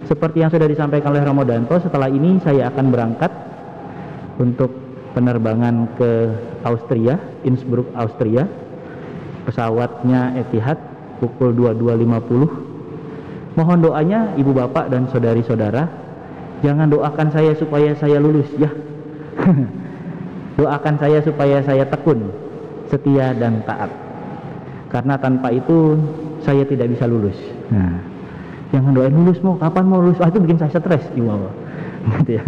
Seperti yang sudah disampaikan oleh Romo Danto, setelah ini saya akan berangkat untuk penerbangan ke Austria, Innsbruck, Austria. Pesawatnya Etihad pukul 22.50. Mohon doanya ibu bapak dan saudari-saudara, jangan doakan saya supaya saya lulus ya. Doakan saya supaya saya tekun, setia dan taat. Karena tanpa itu saya tidak bisa lulus. Nah, jangan doain lulus, mau kapan mau lulus, itu bikin saya stres ibu bapak. Gitu ya.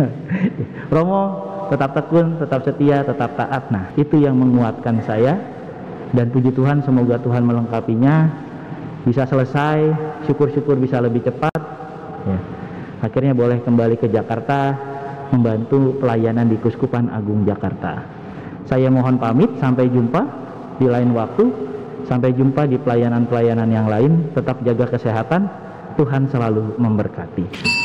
Romo tetap tekun, tetap setia, tetap taat. Nah, itu yang menguatkan saya. Dan puji Tuhan, semoga Tuhan melengkapinya, bisa selesai, syukur-syukur bisa lebih cepat ya. Akhirnya boleh kembali ke Jakarta membantu pelayanan di Keuskupan Agung Jakarta. Saya mohon pamit, sampai jumpa di lain waktu, sampai jumpa di pelayanan-pelayanan yang lain. Tetap jaga kesehatan, Tuhan selalu memberkati.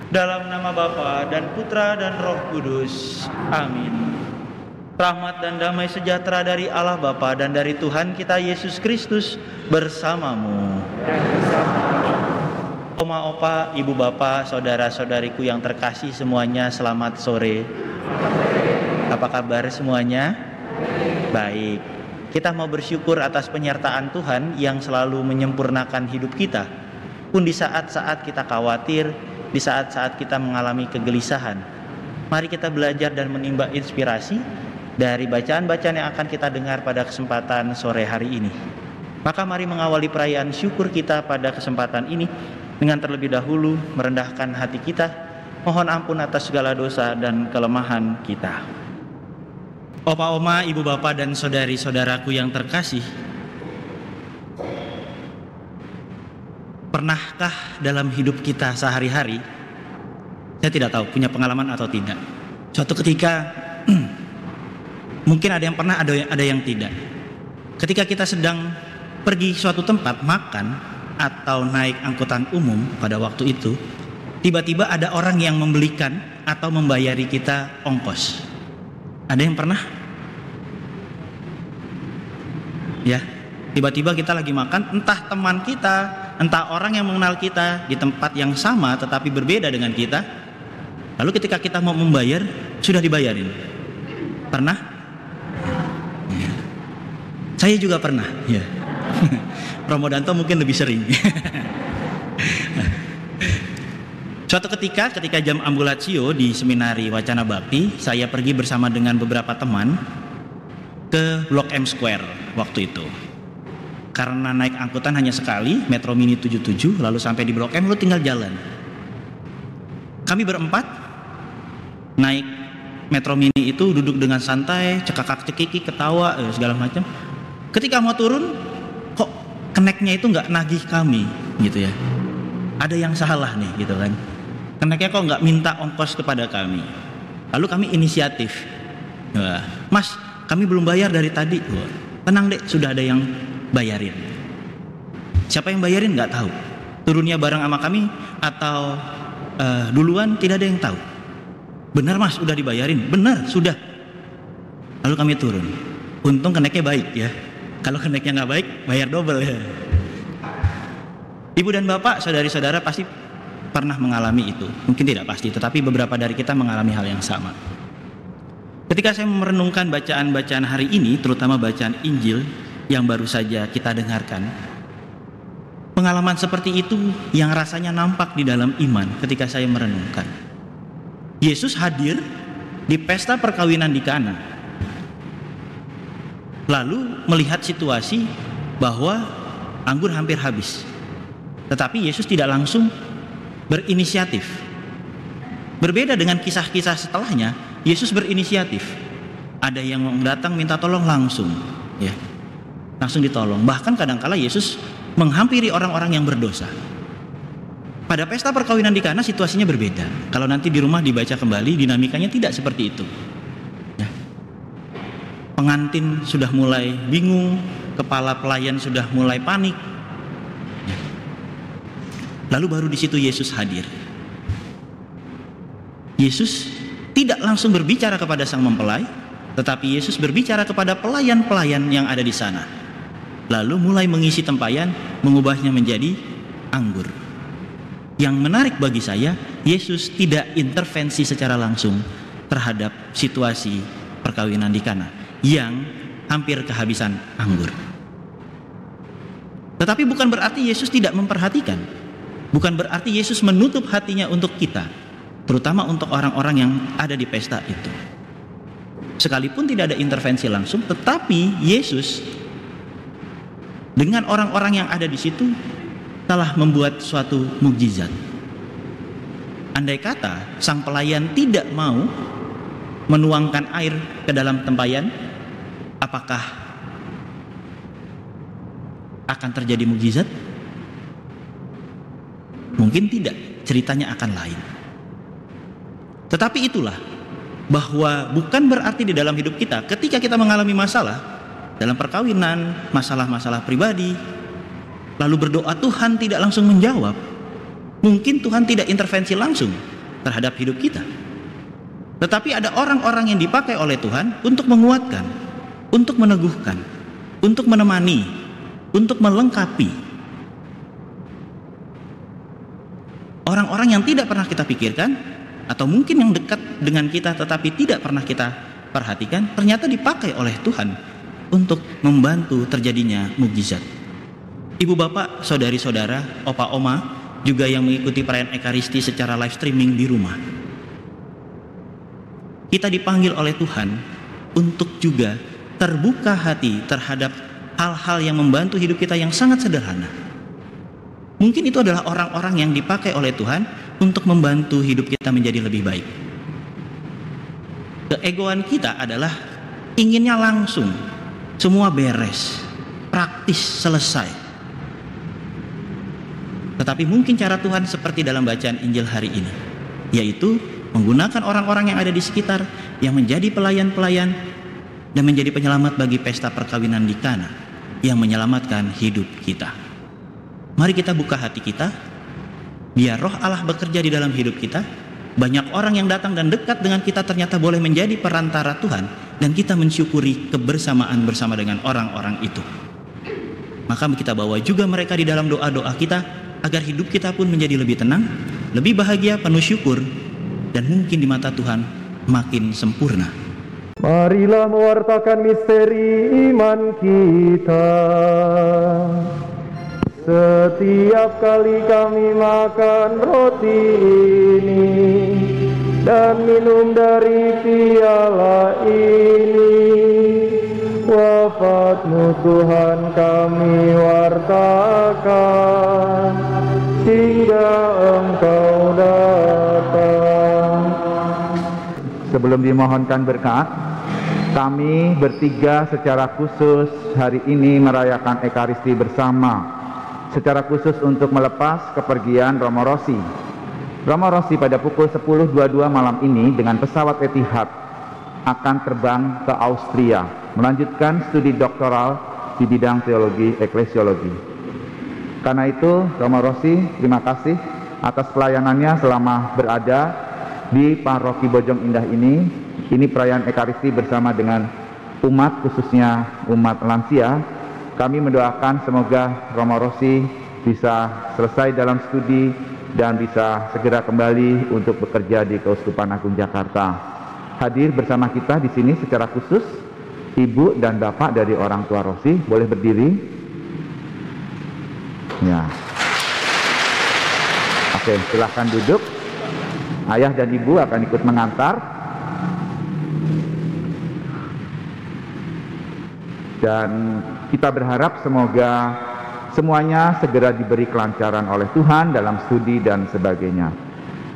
Dalam nama Bapa dan Putra dan Roh Kudus. Amin. Rahmat dan damai sejahtera dari Allah Bapa dan dari Tuhan kita Yesus Kristus bersamamu. Oma, opa, ibu bapak, saudara-saudariku yang terkasih semuanya, selamat sore. Apa kabar semuanya? Baik. Kita mau bersyukur atas penyertaan Tuhan yang selalu menyempurnakan hidup kita. Pun di saat-saat kita khawatir, di saat-saat kita mengalami kegelisahan, mari kita belajar dan menimba inspirasi dari bacaan-bacaan yang akan kita dengar pada kesempatan sore hari ini. Maka mari mengawali perayaan syukur kita pada kesempatan ini dengan terlebih dahulu merendahkan hati kita, mohon ampun atas segala dosa dan kelemahan kita. Opa, oma, ibu bapak dan saudari-saudaraku yang terkasih, pernahkah dalam hidup kita sehari-hari, saya tidak tahu punya pengalaman atau tidak, suatu ketika mungkin ada yang pernah, ada yang tidak. Ketika kita sedang pergi suatu tempat makan atau naik angkutan umum pada waktu itu, tiba-tiba ada orang yang membelikan atau membayari kita ongkos. Ada yang pernah? Ya, tiba-tiba kita lagi makan, entah teman kita, entah orang yang mengenal kita di tempat yang sama tetapi berbeda dengan kita, lalu ketika kita mau membayar, sudah dibayarin. Pernah? Ya. Saya juga pernah ya. Romo Danto mungkin lebih sering. Suatu ketika jam ambulatio di Seminari Wacana Bakti, saya pergi bersama dengan beberapa teman ke Blok M Square waktu itu. Karena naik angkutan hanya sekali, Metro Mini 77, lalu sampai di Blok M, lalu tinggal jalan. Kami berempat naik Metro Mini itu, duduk dengan santai, cekakak-cekiki, ketawa, segala macam. Ketika mau turun, kok keneknya itu nggak nagih kami, gitu ya. Ada yang salah nih, gitu kan. Keneknya kok nggak minta ongkos kepada kami. Lalu kami inisiatif, wah, Mas, kami belum bayar dari tadi. Wah, tenang dek, sudah ada yang bayarin. Siapa yang bayarin nggak tahu. Turunnya bareng sama kami atau duluan, tidak ada yang tahu. Benar Mas, udah dibayarin. Benar, sudah. Lalu kami turun. Untung keneknya baik ya. Kalau keneknya nggak baik, bayar double ya. Ibu dan bapak, saudari-saudara pasti pernah mengalami itu. Mungkin tidak pasti, tetapi beberapa dari kita mengalami hal yang sama. Ketika saya merenungkan bacaan-bacaan hari ini, terutama bacaan Injil yang baru saja kita dengarkan, pengalaman seperti itu yang rasanya nampak di dalam iman ketika saya merenungkan. Yesus hadir di pesta perkawinan di Kana, lalu melihat situasi bahwa anggur hampir habis. Tetapi Yesus tidak langsung berinisiatif. Berbeda dengan kisah-kisah setelahnya, Yesus berinisiatif. Ada yang datang minta tolong langsung, ya, langsung ditolong. Bahkan kadangkala Yesus menghampiri orang-orang yang berdosa. Pada pesta perkawinan di Kana situasinya berbeda. Kalau nanti di rumah dibaca kembali, dinamikanya tidak seperti itu. Ya. Pengantin sudah mulai bingung, kepala pelayan sudah mulai panik. Ya. Lalu baru di situ Yesus hadir. Yesus tidak langsung berbicara kepada sang mempelai, tetapi Yesus berbicara kepada pelayan-pelayan yang ada di sana. Lalu mulai mengisi tempayan, mengubahnya menjadi anggur. Yang menarik bagi saya, Yesus tidak intervensi secara langsung terhadap situasi perkawinan di Kana yang hampir kehabisan anggur. Tetapi bukan berarti Yesus tidak memperhatikan. Bukan berarti Yesus menutup hatinya untuk kita, terutama untuk orang-orang yang ada di pesta itu. Sekalipun tidak ada intervensi langsung, tetapi Yesus dengan orang-orang yang ada di situ telah membuat suatu mukjizat. Andai kata sang pelayan tidak mau menuangkan air ke dalam tempayan, apakah akan terjadi mukjizat? Mungkin tidak, ceritanya akan lain. Tetapi itulah, bahwa bukan berarti di dalam hidup kita ketika kita mengalami masalah dalam perkawinan, masalah-masalah pribadi, lalu berdoa Tuhan tidak langsung menjawab. Mungkin Tuhan tidak intervensi langsung terhadap hidup kita. Tetapi ada orang-orang yang dipakai oleh Tuhan untuk menguatkan, untuk meneguhkan, untuk menemani, untuk melengkapi. Orang-orang yang tidak pernah kita pikirkan, atau mungkin yang dekat dengan kita tetapi tidak pernah kita perhatikan, ternyata dipakai oleh Tuhan untuk membantu terjadinya mukjizat. Ibu bapak, saudari-saudara, opa oma juga yang mengikuti perayaan Ekaristi secara live streaming di rumah, kita dipanggil oleh Tuhan untuk juga terbuka hati terhadap hal-hal yang membantu hidup kita yang sangat sederhana. Mungkin itu adalah orang-orang yang dipakai oleh Tuhan untuk membantu hidup kita menjadi lebih baik. Keegoan kita adalah inginnya langsung, semua beres, praktis, selesai. Tetapi mungkin cara Tuhan seperti dalam bacaan Injil hari ini, yaitu menggunakan orang-orang yang ada di sekitar, yang menjadi pelayan-pelayan dan menjadi penyelamat bagi pesta perkawinan di Kana, yang menyelamatkan hidup kita. Mari kita buka hati kita, biar roh Allah bekerja di dalam hidup kita. Banyak orang yang datang dan dekat dengan kita ternyata boleh menjadi perantara Tuhan, dan kita mensyukuri kebersamaan bersama dengan orang-orang itu. Maka kita bawa juga mereka di dalam doa-doa kita, agar hidup kita pun menjadi lebih tenang, lebih bahagia, penuh syukur, dan mungkin di mata Tuhan makin sempurna. Marilah mewartakan misteri iman kita. Setiap kali kami makan roti ini dan minum dari piala ini, wafat-Mu Tuhan kami wartakan hingga Engkau datang. Sebelum dimohonkan berkat, kami bertiga secara khusus hari ini merayakan Ekaristi bersama, secara khusus untuk melepas kepergian Romo Rossi. Romo Rossi pada pukul 10.22 malam ini dengan pesawat Etihad akan terbang ke Austria melanjutkan studi doktoral di bidang teologi eklesiologi. Karena itu Romo Rossi, terima kasih atas pelayanannya selama berada di Paroki Bojong Indah ini. Ini perayaan Ekaristi bersama dengan umat, khususnya umat lansia. Kami mendoakan semoga Romo Rossi bisa selesai dalam studi dan bisa segera kembali untuk bekerja di Keuskupan Agung Jakarta. hadir bersama kita di sini secara khusus ibu dan bapak dari orang tua Rosi. Boleh berdiri? Ya. Oke, silahkan duduk. Ayah dan ibu akan ikut mengantar. Dan kita berharap semoga semuanya segera diberi kelancaran oleh Tuhan dalam studi dan sebagainya.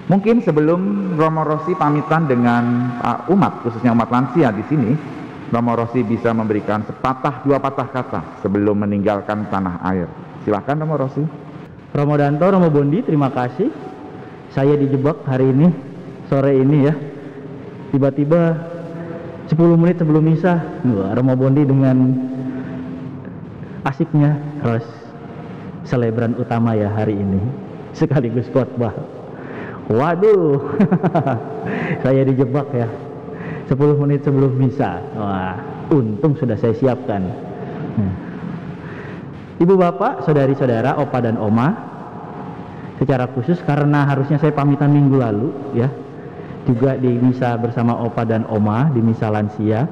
Mungkin sebelum Romo Rosi pamitan dengan umat, khususnya umat lansia di sini, Romo Rosi bisa memberikan dua patah kata sebelum meninggalkan tanah air. Silakan Romo Rosi. Romo Danto, Romo Bondi, terima kasih. Saya dijebak hari ini, sore ini ya. Tiba-tiba 10 menit sebelum misa, Romo Bondi dengan asiknya harus selebran utama ya hari ini, sekaligus khotbah. Waduh, saya dijebak ya, 10 menit sebelum misa. Wah, untung sudah saya siapkan. Ibu bapak, saudari-saudara, opa dan oma, secara khusus karena harusnya saya pamitan minggu lalu ya, juga di misa bersama opa dan oma di misa lansia,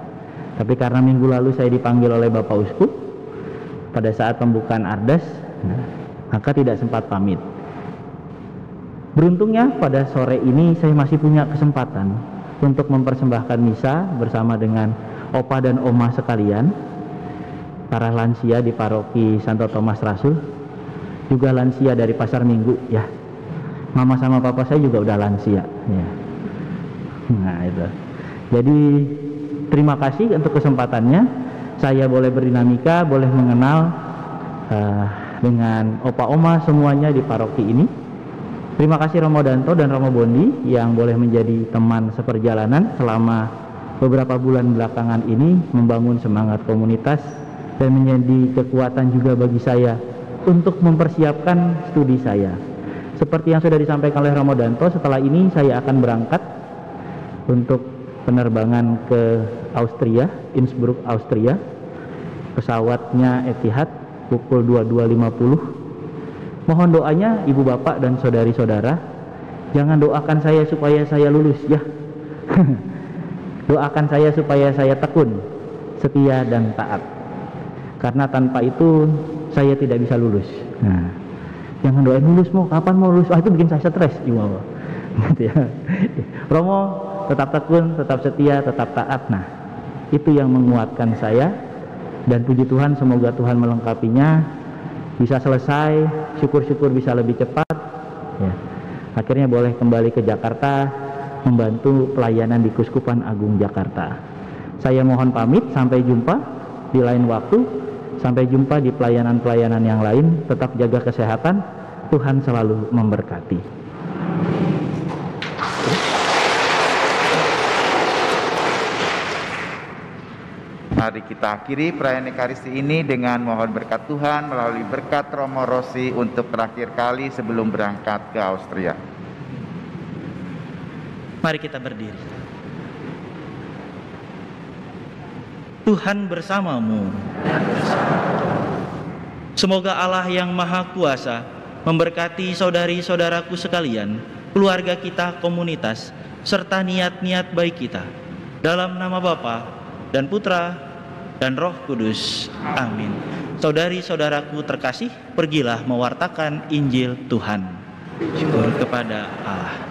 tapi karena minggu lalu saya dipanggil oleh Bapak Uskup pada saat pembukaan Ardas, maka tidak sempat pamit. Beruntungnya pada sore ini saya masih punya kesempatan untuk mempersembahkan misa bersama dengan opa dan oma sekalian, para lansia di paroki Santo Thomas Rasul, juga lansia dari Pasar Minggu ya. Mama sama papa saya juga udah lansia ya. Nah itu. Jadi terima kasih untuk kesempatannya. Saya boleh berdinamika, boleh mengenal dengan opa oma semuanya di paroki ini. Terima kasih Romo Danto dan Romo Bondi yang boleh menjadi teman seperjalanan selama beberapa bulan belakangan ini, membangun semangat komunitas dan menjadi kekuatan juga bagi saya untuk mempersiapkan studi saya. Seperti yang sudah disampaikan oleh Romo Danto, setelah ini saya akan berangkat untuk penerbangan ke Austria, Innsbruck, Austria. Pesawatnya Etihad pukul 22.50. Mohon doanya ibu bapak dan saudari-saudara, jangan doakan saya supaya saya lulus ya. Doakan saya supaya saya tekun, setia dan taat. Karena tanpa itu saya tidak bisa lulus. Nah, jangan doain lulus, mau kapan mau lulus? Ah, itu bikin saya stres, ibu. Gitu ya. Romo tetap tekun, tetap setia, tetap taat. Nah, itu yang menguatkan saya, dan puji Tuhan semoga Tuhan melengkapinya, bisa selesai, syukur-syukur bisa lebih cepat ya. Akhirnya boleh kembali ke Jakarta membantu pelayanan di Kuskupan Agung Jakarta. Saya mohon pamit, sampai jumpa di lain waktu, sampai jumpa di pelayanan-pelayanan yang lain. Tetap jaga kesehatan, Tuhan selalu memberkati. Mari kita akhiri perayaan Ekaristi ini dengan mohon berkat Tuhan melalui berkat Romo Rosi untuk terakhir kali sebelum berangkat ke Austria. Mari kita berdiri. Tuhan bersamamu. Semoga Allah yang Maha Kuasa memberkati saudari-saudaraku sekalian, keluarga kita, komunitas, serta niat-niat baik kita. Dalam nama Bapa dan Putra dan Roh Kudus. Amin. Saudari-saudaraku terkasih, pergilah mewartakan Injil Tuhan. Syukur kepada Allah.